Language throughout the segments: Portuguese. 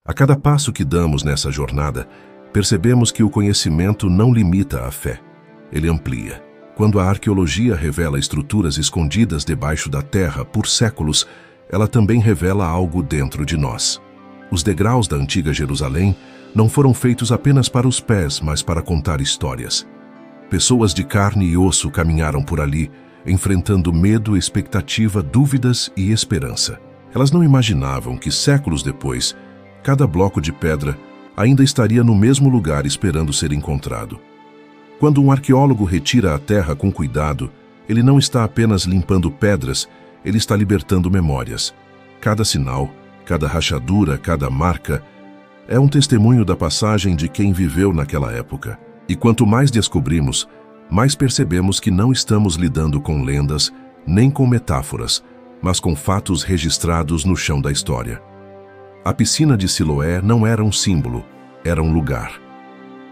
A cada passo que damos nessa jornada, percebemos que o conhecimento não limita a fé, ele amplia. Quando a arqueologia revela estruturas escondidas debaixo da terra por séculos, ela também revela algo dentro de nós. Os degraus da antiga Jerusalém não foram feitos apenas para os pés, mas para contar histórias. Pessoas de carne e osso caminharam por ali, enfrentando medo, expectativa, dúvidas e esperança. Elas não imaginavam que séculos depois, cada bloco de pedra ainda estaria no mesmo lugar esperando ser encontrado. Quando um arqueólogo retira a terra com cuidado, ele não está apenas limpando pedras, ele está libertando memórias. Cada sinal, cada rachadura, cada marca é um testemunho da passagem de quem viveu naquela época. E quanto mais descobrimos, mais percebemos que não estamos lidando com lendas, nem com metáforas, mas com fatos registrados no chão da história. A piscina de Siloé não era um símbolo, era um lugar.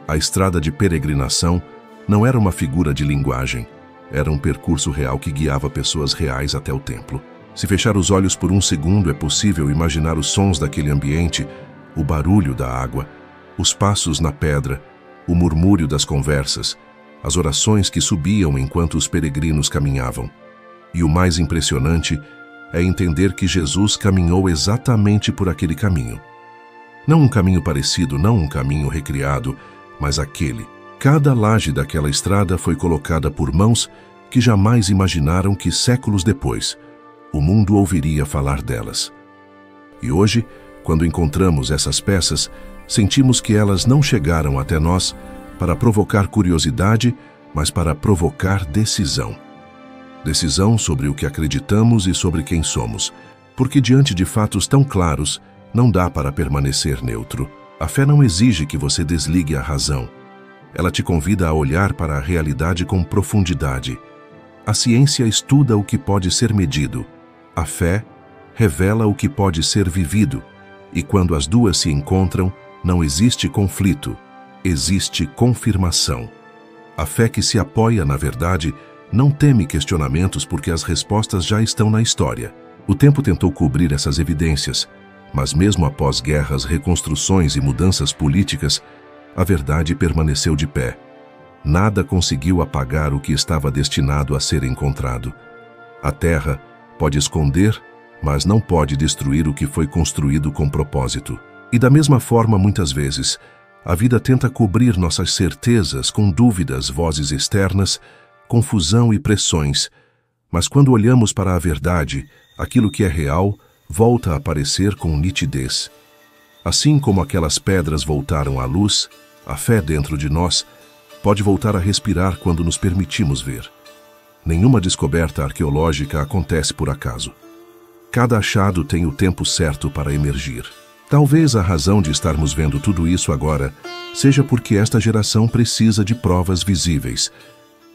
A estrada de peregrinação não era uma figura de linguagem, era um percurso real que guiava pessoas reais até o templo. Se fechar os olhos por um segundo, é possível imaginar os sons daquele ambiente, o barulho da água, os passos na pedra, o murmúrio das conversas, as orações que subiam enquanto os peregrinos caminhavam. E o mais impressionante é entender que Jesus caminhou exatamente por aquele caminho. Não um caminho parecido, não um caminho recriado, mas aquele. Cada laje daquela estrada foi colocada por mãos que jamais imaginaram que séculos depois o mundo ouviria falar delas. E hoje, quando encontramos essas peças, sentimos que elas não chegaram até nós para provocar curiosidade, mas para provocar decisão. Decisão sobre o que acreditamos e sobre quem somos, porque diante de fatos tão claros, não dá para permanecer neutro. A fé não exige que você desligue a razão. Ela te convida a olhar para a realidade com profundidade. A ciência estuda o que pode ser medido. A fé revela o que pode ser vivido. E quando as duas se encontram, não existe conflito, existe confirmação. A fé que se apoia na verdade não teme questionamentos porque as respostas já estão na história. O tempo tentou cobrir essas evidências, mas mesmo após guerras, reconstruções e mudanças políticas, a verdade permaneceu de pé. Nada conseguiu apagar o que estava destinado a ser encontrado. A terra pode esconder, mas não pode destruir o que foi construído com propósito. E da mesma forma, muitas vezes, a vida tenta cobrir nossas certezas com dúvidas, vozes externas, confusão e pressões. Mas quando olhamos para a verdade, aquilo que é real volta a aparecer com nitidez. Assim como aquelas pedras voltaram à luz, a fé dentro de nós pode voltar a respirar quando nos permitimos ver. Nenhuma descoberta arqueológica acontece por acaso. Cada achado tem o tempo certo para emergir. Talvez a razão de estarmos vendo tudo isso agora seja porque esta geração precisa de provas visíveis.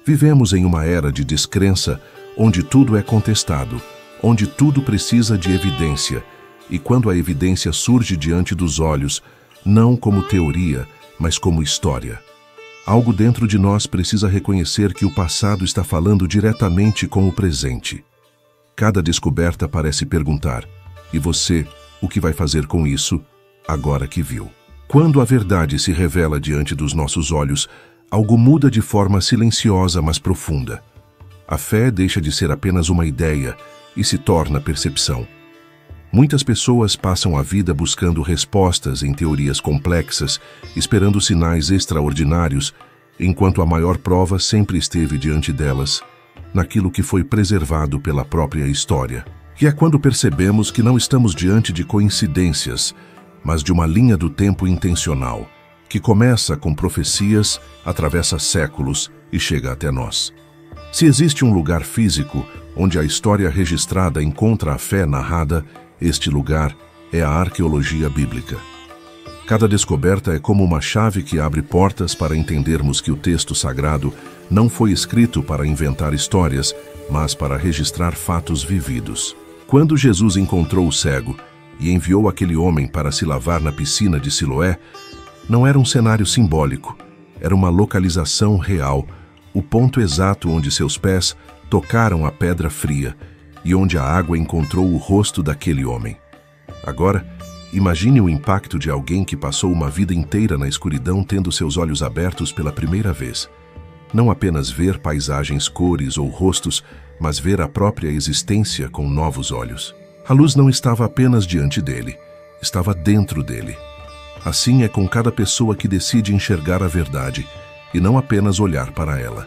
Vivemos em uma era de descrença onde tudo é contestado, onde tudo precisa de evidência, e quando a evidência surge diante dos olhos, não como teoria, mas como história. Algo dentro de nós precisa reconhecer que o passado está falando diretamente com o presente. Cada descoberta parece perguntar: e você, o que vai fazer com isso, agora que viu? Quando a verdade se revela diante dos nossos olhos, algo muda de forma silenciosa, mas profunda. A fé deixa de ser apenas uma ideia e se torna percepção. Muitas pessoas passam a vida buscando respostas em teorias complexas, esperando sinais extraordinários, enquanto a maior prova sempre esteve diante delas, naquilo que foi preservado pela própria história. E é quando percebemos que não estamos diante de coincidências, mas de uma linha do tempo intencional, que começa com profecias, atravessa séculos e chega até nós. Se existe um lugar físico onde a história registrada encontra a fé narrada, este lugar é a arqueologia bíblica. Cada descoberta é como uma chave que abre portas para entendermos que o texto sagrado não foi escrito para inventar histórias, mas para registrar fatos vividos. Quando Jesus encontrou o cego e enviou aquele homem para se lavar na piscina de Siloé, não era um cenário simbólico, era uma localização real, o ponto exato onde seus pés tocaram a pedra fria e onde a água encontrou o rosto daquele homem. Agora, Imagine o impacto de alguém que passou uma vida inteira na escuridão tendo seus olhos abertos pela primeira vez. Não apenas ver paisagens, cores ou rostos, mas ver a própria existência com novos olhos. A luz não estava apenas diante dele, estava dentro dele. Assim é com cada pessoa que decide enxergar a verdade e não apenas olhar para ela.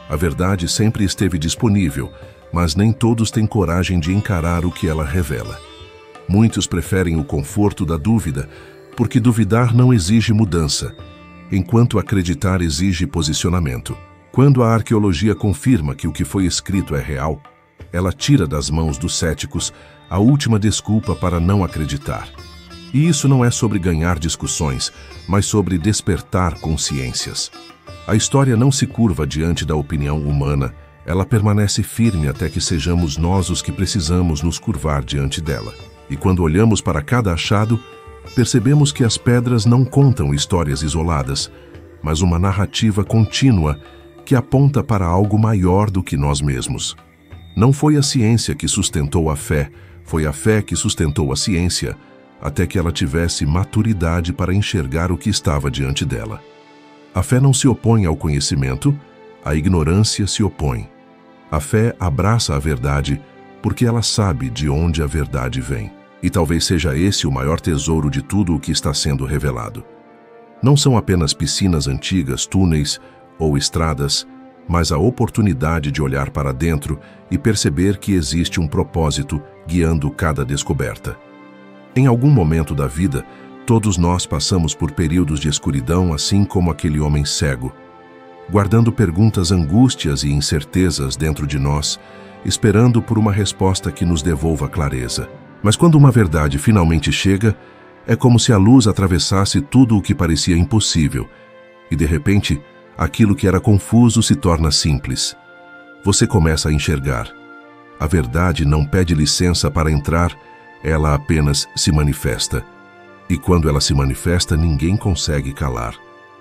A verdade sempre esteve disponível, mas nem todos têm coragem de encarar o que ela revela. Muitos preferem o conforto da dúvida, porque duvidar não exige mudança, enquanto acreditar exige posicionamento. Quando a arqueologia confirma que o que foi escrito é real, ela tira das mãos dos céticos a última desculpa para não acreditar. E isso não é sobre ganhar discussões, mas sobre despertar consciências. A história não se curva diante da opinião humana, ela permanece firme até que sejamos nós os que precisamos nos curvar diante dela. E quando olhamos para cada achado, percebemos que as pedras não contam histórias isoladas, mas uma narrativa contínua que aponta para algo maior do que nós mesmos. Não foi a ciência que sustentou a fé, foi a fé que sustentou a ciência, até que ela tivesse maturidade para enxergar o que estava diante dela. A fé não se opõe ao conhecimento, a ignorância se opõe. A fé abraça a verdade porque ela sabe de onde a verdade vem. E talvez seja esse o maior tesouro de tudo o que está sendo revelado. Não são apenas piscinas antigas, túneis ou estradas, mas a oportunidade de olhar para dentro e perceber que existe um propósito guiando cada descoberta. Em algum momento da vida, todos nós passamos por períodos de escuridão, assim como aquele homem cego, guardando perguntas, angústias e incertezas dentro de nós, esperando por uma resposta que nos devolva clareza. Mas quando uma verdade finalmente chega, é como se a luz atravessasse tudo o que parecia impossível, e de repente, aquilo que era confuso se torna simples. Você começa a enxergar. A verdade não pede licença para entrar, ela apenas se manifesta. E quando ela se manifesta, ninguém consegue calar.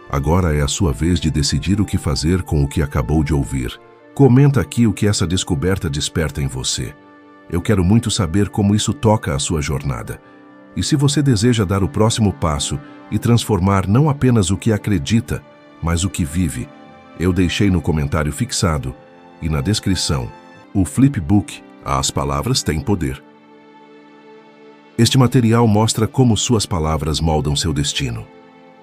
Agora é a sua vez de decidir o que fazer com o que acabou de ouvir. Comenta aqui o que essa descoberta desperta em você. Eu quero muito saber como isso toca a sua jornada. E se você deseja dar o próximo passo e transformar não apenas o que acredita, mas o que vive, eu deixei no comentário fixado e na descrição o flipbook As Palavras Têm Poder. Este material mostra como suas palavras moldam seu destino.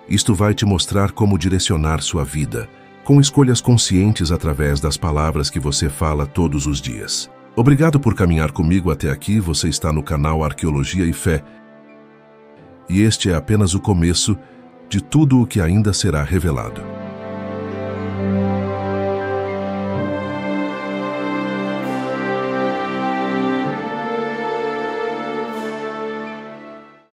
Isto vai te mostrar como direcionar sua vida, com escolhas conscientes através das palavras que você fala todos os dias. Obrigado por caminhar comigo até aqui. Você está no canal Arqueologia e Fé. E este é apenas o começo de tudo o que ainda será revelado.